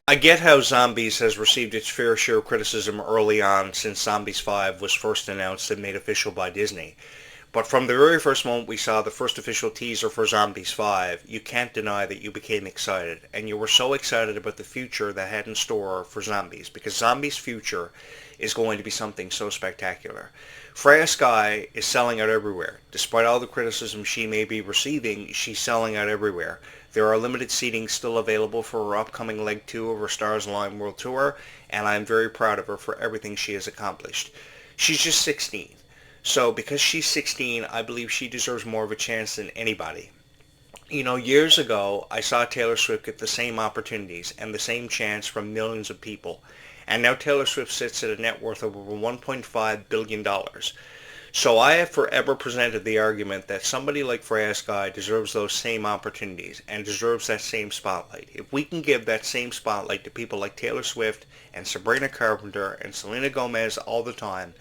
I get how Zombies has received its fair share of criticism early on since Zombies 5 was first announced and made official by Disney. But from the very first moment we saw the first official teaser for Zombies 5, you can't deny that you became excited. And you were so excited about the future that had in store for Zombies, because Zombies' future is going to be something so spectacular. Freya Sky is selling out everywhere. Despite all the criticism she may be receiving, she's selling out everywhere. There are limited seatings still available for her upcoming leg 2 of her Stars Align World Tour, and I'm very proud of her for everything she has accomplished. She's just 16. So because she's 16, I believe she deserves more of a chance than anybody. You know, years ago, I saw Taylor Swift get the same opportunities and the same chance from millions of people. And now Taylor Swift sits at a net worth of over $1.5 billion. So I have forever presented the argument that somebody like Freya Sky deserves those same opportunities and deserves that same spotlight. If we can give that same spotlight to people like Taylor Swift and Sabrina Carpenter and Selena Gomez all the time,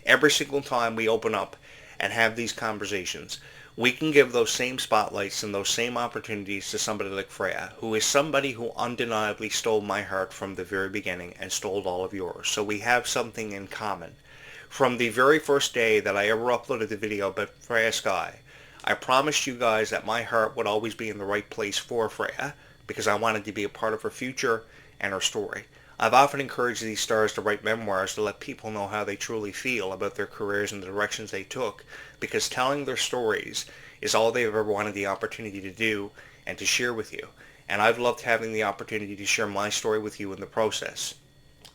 every single time we open up and have these conversations, we can give those same spotlights and those same opportunities to somebody like Freya, who is somebody who undeniably stole my heart from the very beginning and stole all of yours. So we have something in common. From the very first day that I ever uploaded the video about Freya Sky, I promised you guys that my heart would always be in the right place for Freya because I wanted to be a part of her future and her story. I've often encouraged these stars to write memoirs to let people know how they truly feel about their careers and the directions they took, because telling their stories is all they've ever wanted the opportunity to do and to share with you. And I've loved having the opportunity to share my story with you in the process.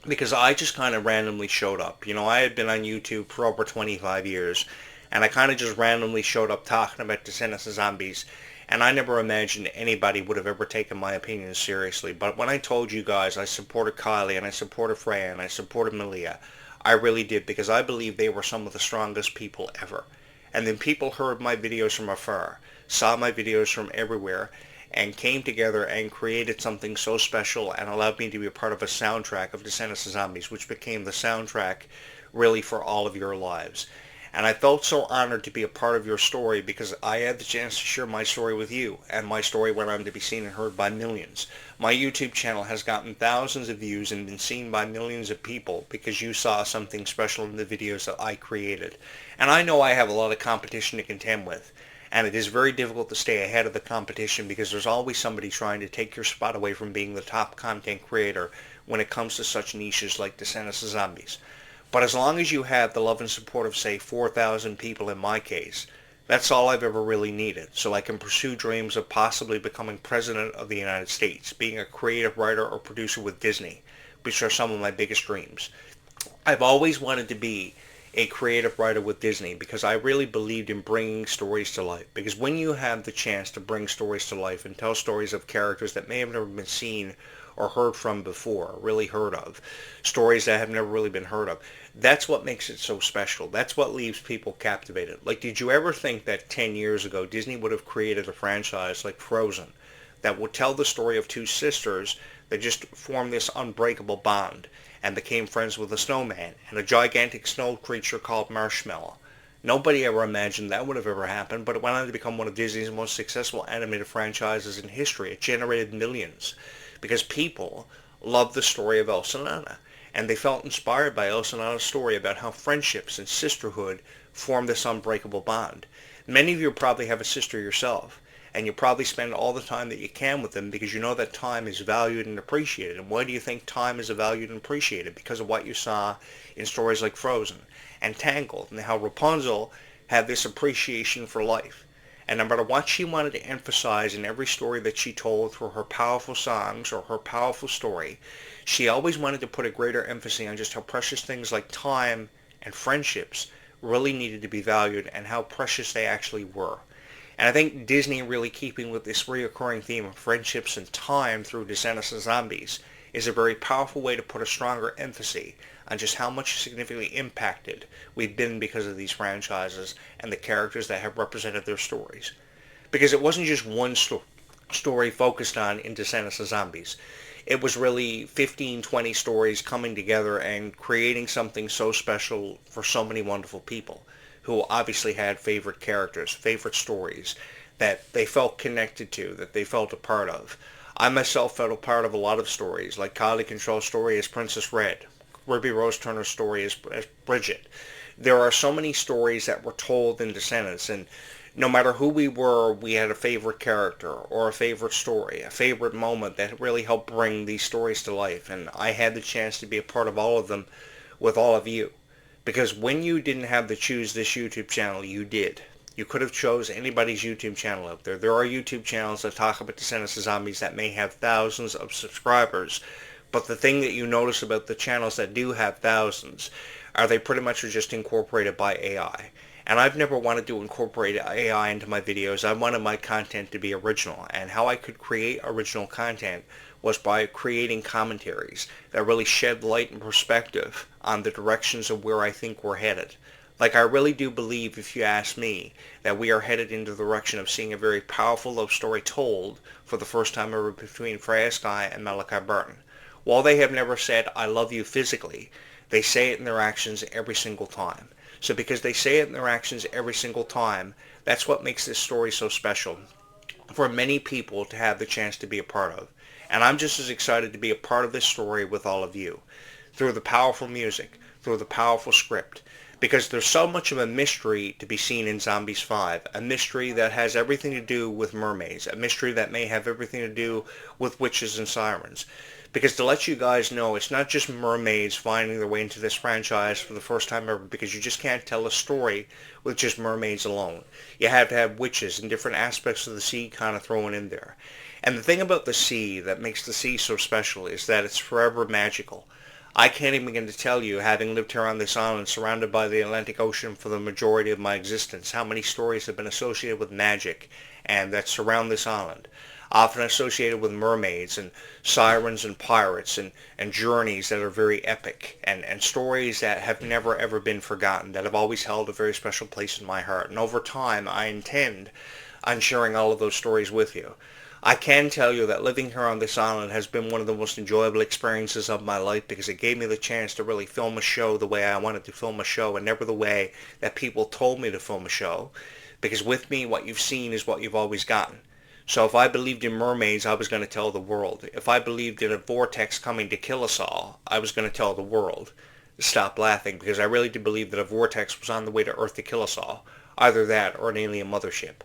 Because I just kind of randomly showed up. You know, I had been on YouTube for over 25 years, and I kind of just randomly showed up talking about Descendants of Zombies, and I never imagined anybody would have ever taken my opinions seriously. But when I told you guys I supported Kylie, and I supported Freya, and I supported Malia, I really did, because I believe they were some of the strongest people ever. And then people heard my videos from afar, saw my videos from everywhere, and came together and created something so special and allowed me to be a part of a soundtrack of Descendants of Zombies, which became the soundtrack really for all of your lives. And I felt so honored to be a part of your story because I had the chance to share my story with you, and my story went on to be seen and heard by millions. My YouTube channel has gotten thousands of views and been seen by millions of people because you saw something special in the videos that I created. And I know I have a lot of competition to contend with. And it is very difficult to stay ahead of the competition because there's always somebody trying to take your spot away from being the top content creator when it comes to such niches like Descendants of Zombies. But as long as you have the love and support of, say, 4,000 people in my case, that's all I've ever really needed, so I can pursue dreams of possibly becoming President of the United States, being a creative writer or producer with Disney, which are some of my biggest dreams. I've always wanted to be a creative writer with Disney because I really believed in bringing stories to life. Because when you have the chance to bring stories to life and tell stories of characters that may have never been seen or heard from before, really heard of, stories that have never really been heard of, that's what makes it so special. That's what leaves people captivated. Like, did you ever think that 10 years ago Disney would have created a franchise like Frozen that would tell the story of two sisters that just formed this unbreakable bond and became friends with a snowman and a gigantic snow creature called Marshmallow? Nobody ever imagined that would have ever happened, but it went on to become one of Disney's most successful animated franchises in history. It generated millions because people loved the story of Elsa and Anna, and they felt inspired by Elsa and Anna's story about how friendships and sisterhood form this unbreakable bond. Many of you probably have a sister yourself, and you probably spend all the time that you can with them because you know that time is valued and appreciated. And why do you think time is valued and appreciated? Because of what you saw in stories like Frozen and Tangled, and how Rapunzel had this appreciation for life. And no matter what she wanted to emphasize in every story that she told through her powerful songs or her powerful story, she always wanted to put a greater emphasis on just how precious things like time and friendships really needed to be valued and how precious they actually were. And I think Disney, really keeping with this reoccurring theme of friendships and time through Descendants of Zombies, is a very powerful way to put a stronger emphasis on just how much significantly impacted we've been because of these franchises and the characters that have represented their stories. Because it wasn't just one story focused on in Descendants of Zombies. It was really 15, 20 stories coming together and creating something so special for so many wonderful people who obviously had favorite characters, favorite stories that they felt connected to, that they felt a part of. I myself felt a part of a lot of stories, like Kylie Control's story as Princess Red, Ruby Rose Turner's story as Bridget. There are so many stories that were told in Descendants, and no matter who we were, we had a favorite character or a favorite story, a favorite moment that really helped bring these stories to life. And I had the chance to be a part of all of them with all of you. Because when you didn't have to choose this YouTube channel, you did. You could have chose anybody's YouTube channel out there. There are YouTube channels that talk about Descendants of Zombies that may have thousands of subscribers. But the thing that you notice about the channels that do have thousands are they pretty much are just incorporated by AI. And I've never wanted to incorporate AI into my videos. I wanted my content to be original. And how I could create original content was by creating commentaries that really shed light and perspective on the directions of where I think we're headed. Like, I really do believe, if you ask me, that we are headed into the direction of seeing a very powerful love story told for the first time ever between Freya Skye and Malachi Burton. While they have never said, "I love you" physically, they say it in their actions every single time. So because they say it in their actions every single time, that's what makes this story so special for many people to have the chance to be a part of. And I'm just as excited to be a part of this story with all of you, through the powerful music, through the powerful script, because there's so much of a mystery to be seen in Zombies 5, a mystery that has everything to do with mermaids, a mystery that may have everything to do with witches and sirens. Because to let you guys know, it's not just mermaids finding their way into this franchise for the first time ever, because you just can't tell a story with just mermaids alone. You have to have witches and different aspects of the sea kind of thrown in there. And the thing about the sea that makes the sea so special is that it's forever magical. I can't even begin to tell you, having lived here on this island surrounded by the Atlantic Ocean for the majority of my existence, how many stories have been associated with magic and that surround this island. Often associated with mermaids and sirens and pirates and journeys that are very epic and stories that have never ever been forgotten, that have always held a very special place in my heart. And over time, I intend on sharing all of those stories with you. I can tell you that living here on this island has been one of the most enjoyable experiences of my life, because it gave me the chance to really film a show the way I wanted to film a show, and never the way that people told me to film a show. Because with me, what you've seen is what you've always gotten. So if I believed in mermaids, I was going to tell the world. If I believed in a vortex coming to kill us all, I was going to tell the world. Stop laughing, because I really did believe that a vortex was on the way to Earth to kill us all. Either that or an alien mothership.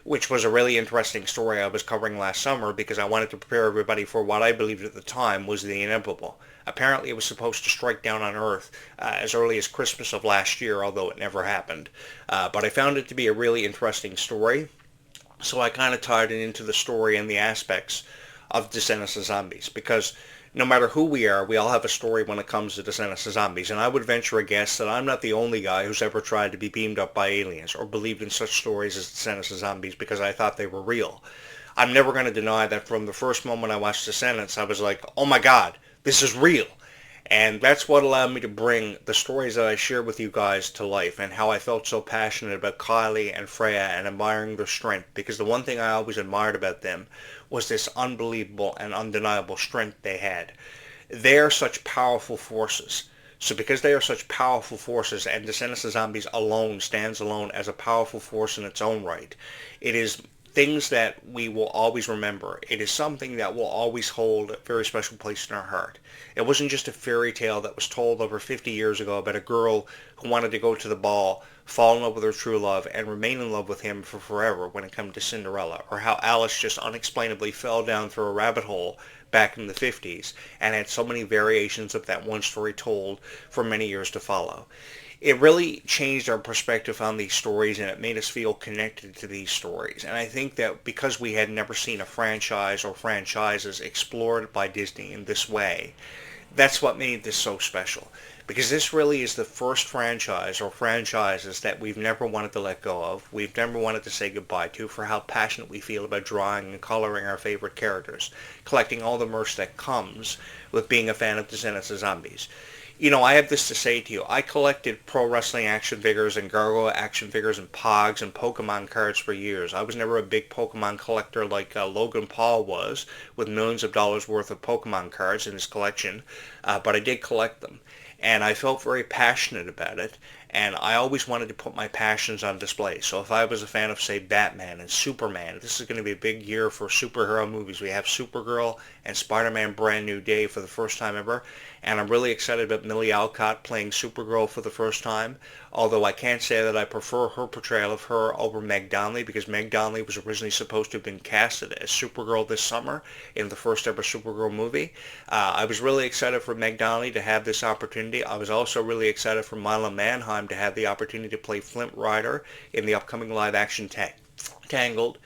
Which was a really interesting story I was covering last summer, because I wanted to prepare everybody for what I believed at the time was the inevitable. Apparently it was supposed to strike down on Earth as early as Christmas of last year, although it never happened. But I found it to be a really interesting story. So I kind of tied it into the story and the aspects of Descendants of Zombies, because no matter who we are, we all have a story when it comes to Descendants of Zombies, and I would venture a guess that I'm not the only guy who's ever tried to be beamed up by aliens or believed in such stories as Descendants of Zombies because I thought they were real. I'm never going to deny that from the first moment I watched Descendants, I was like, oh my god, this is real. And that's what allowed me to bring the stories that I share with you guys to life, and how I felt so passionate about Kylie and Freya and admiring their strength, because the one thing I always admired about them was this unbelievable and undeniable strength they had. They are such powerful forces. So because they are such powerful forces, and Descendants of Zombies alone stands alone as a powerful force in its own right, it is things that we will always remember. It is something that will always hold a very special place in our heart. It wasn't just a fairy tale that was told over 50 years ago about a girl who wanted to go to the ball, fall in love with her true love, and remain in love with him for forever when it comes to Cinderella, or how Alice just unexplainably fell down through a rabbit hole back in the 50s and had so many variations of that one story told for many years to follow. It really changed our perspective on these stories, and it made us feel connected to these stories. And I think that because we had never seen a franchise or franchises explored by Disney in this way, that's what made this so special. Because this really is the first franchise or franchises that we've never wanted to let go of, we've never wanted to say goodbye to, for how passionate we feel about drawing and coloring our favorite characters, collecting all the merch that comes with being a fan of Descendants of Zombies. You know, I have this to say to you. I collected pro wrestling action figures and Gargoyle action figures and Pogs and Pokemon cards for years. I was never a big Pokemon collector like Logan Paul was, with millions of dollars worth of Pokemon cards in his collection, but I did collect them. And I felt very passionate about it. And I always wanted to put my passions on display. So if I was a fan of, say, Batman and Superman, this is going to be a big year for superhero movies. We have Supergirl and Spider-Man Brand New Day for the first time ever. And I'm really excited about Millie Alcott playing Supergirl for the first time. Although I can't say that I prefer her portrayal of her over Meg Donnelly, because Meg Donnelly was originally supposed to have been casted as Supergirl this summer in the first ever Supergirl movie. I was really excited for Meg Donnelly to have this opportunity. I was also really excited for Mila Manheim to have the opportunity to play Flint Rider in the upcoming live-action Tangled.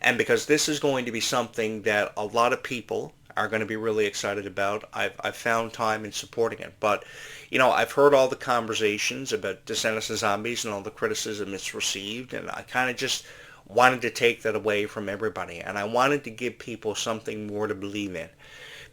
And because this is going to be something that a lot of people are going to be really excited about, I've found time in supporting it. But, you know, I've heard all the conversations about Descendants of Zombies and all the criticism it's received, and I kind of just wanted to take that away from everybody. And I wanted to give people something more to believe in.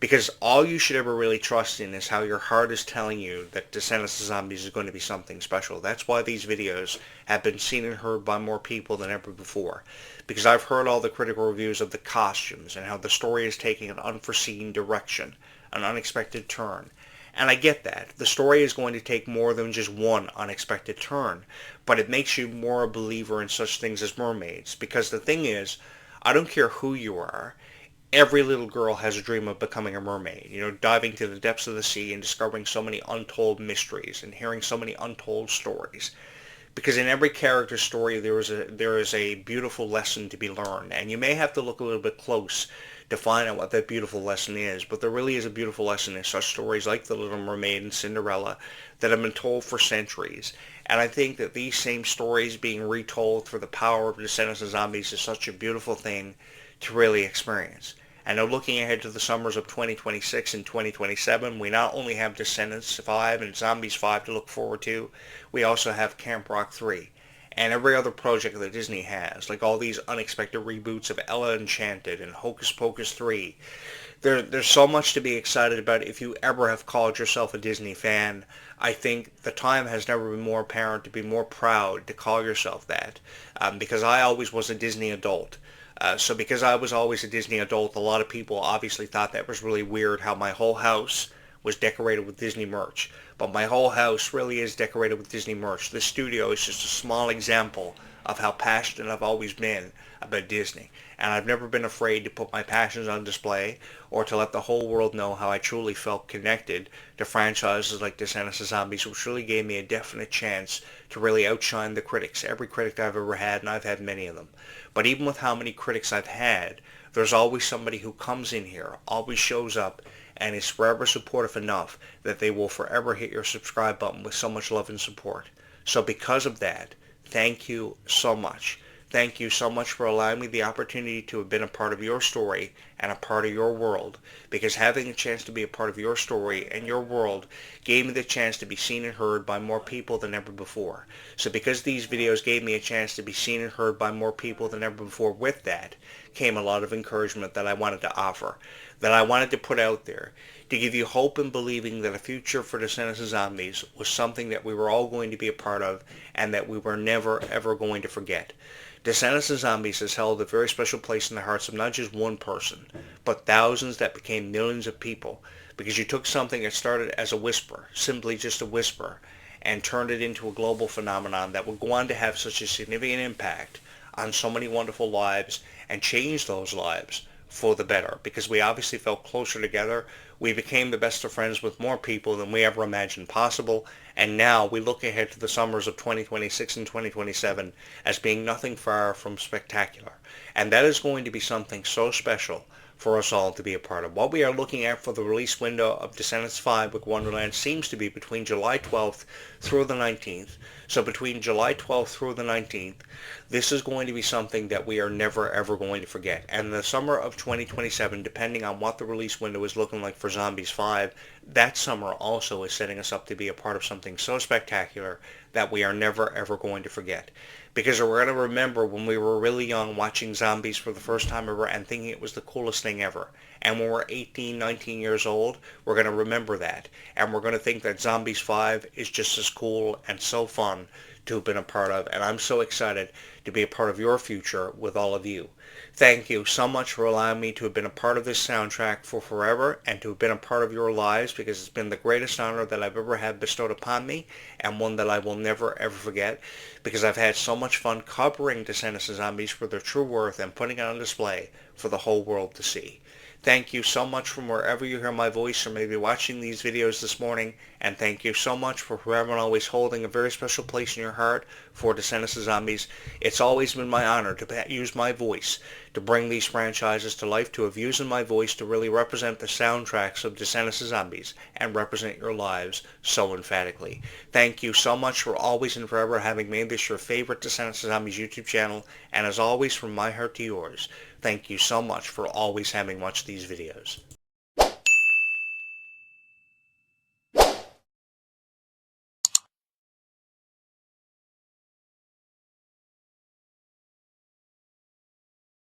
Because all you should ever really trust in is how your heart is telling you that Descendants of Zombies is going to be something special. That's why these videos have been seen and heard by more people than ever before. Because I've heard all the critical reviews of the costumes and how the story is taking an unforeseen direction, an unexpected turn. And I get that. The story is going to take more than just one unexpected turn. But it makes you more a believer in such things as mermaids. Because the thing is, I don't care who you are, every little girl has a dream of becoming a mermaid, you know, diving to the depths of the sea and discovering so many untold mysteries and hearing so many untold stories. Because in every character story there is a beautiful lesson to be learned, and you may have to look a little bit close to find out what that beautiful lesson is, but there really is a beautiful lesson in such stories like The Little Mermaid and Cinderella that have been told for centuries. And I think that these same stories being retold through the power of Descendants of Zombies is such a beautiful thing to really experience. And now looking ahead to the summers of 2026 and 2027, we not only have Descendants 5 and Zombies 5 to look forward to, we also have Camp Rock 3. And every other project that Disney has, like all these unexpected reboots of Ella Enchanted and Hocus Pocus 3. There's so much to be excited about if you ever have called yourself a Disney fan. I think the time has never been more apparent to be more proud to call yourself that, because I always was a Disney adult. So because I was always a Disney adult, a lot of people obviously thought that was really weird how my whole house was decorated with Disney merch. But my whole house really is decorated with Disney merch. This studio is just a small example of how passionate I've always been about Disney. And I've never been afraid to put my passions on display or to let the whole world know how I truly felt connected to franchises like Descendants of Zombies, which really gave me a definite chance to really outshine the critics. Every critic I've ever had, and I've had many of them. But even with how many critics I've had, there's always somebody who comes in here, always shows up, and is forever supportive enough that they will forever hit your subscribe button with so much love and support. So because of that, thank you so much. Thank you so much for allowing me the opportunity to have been a part of your story and a part of your world, because having a chance to be a part of your story and your world gave me the chance to be seen and heard by more people than ever before. So because these videos gave me a chance to be seen and heard by more people than ever before, with that came a lot of encouragement that I wanted to offer, that I wanted to put out there, to give you hope in believing that a future for Descendants of Zombies was something that we were all going to be a part of and that we were never ever going to forget. Descendants of Zombies has held a very special place in the hearts of not just one person, but thousands that became millions of people, because you took something that started as a whisper, simply just a whisper, and turned it into a global phenomenon that would go on to have such a significant impact on so many wonderful lives and change those lives for the better, because we obviously felt closer together. We became the best of friends with more people than we ever imagined possible, and now we look ahead to the summers of 2026 and 2027 as being nothing far from spectacular. And that is going to be something so special for us all to be a part of. What we are looking at for the release window of Descendants 5 with Wonderland seems to be between July 12th through the 19th. So between July 12th through the 19th, this is going to be something that we are never ever going to forget. And the summer of 2027, depending on what the release window is looking like for Zombies 5, that summer also is setting us up to be a part of something so spectacular that we are never ever going to forget. Because we're going to remember when we were really young watching Zombies for the first time ever and thinking it was the coolest thing ever. And when we're 18, 19 years old, we're going to remember that. And we're going to think that Zombies 5 is just as cool and so fun to have been a part of. And I'm so excited to be a part of your future with all of you. Thank you so much for allowing me to have been a part of this soundtrack for forever and to have been a part of your lives, because it's been the greatest honor that I've ever had bestowed upon me, and one that I will never ever forget, because I've had so much fun covering Descendants of Zombies for their true worth and putting it on display for the whole world to see. Thank you so much from wherever you hear my voice or maybe watching these videos this morning, and thank you so much for forever and always holding a very special place in your heart for Descendants of Zombies. It's always been my honor to use my voice to bring these franchises to life, to have used my voice to really represent the soundtracks of Descendants of Zombies and represent your lives so emphatically. Thank you so much for always and forever having made this your favorite Descendants of Zombies YouTube channel, and as always, from my heart to yours, thank you so much for always having watched these videos.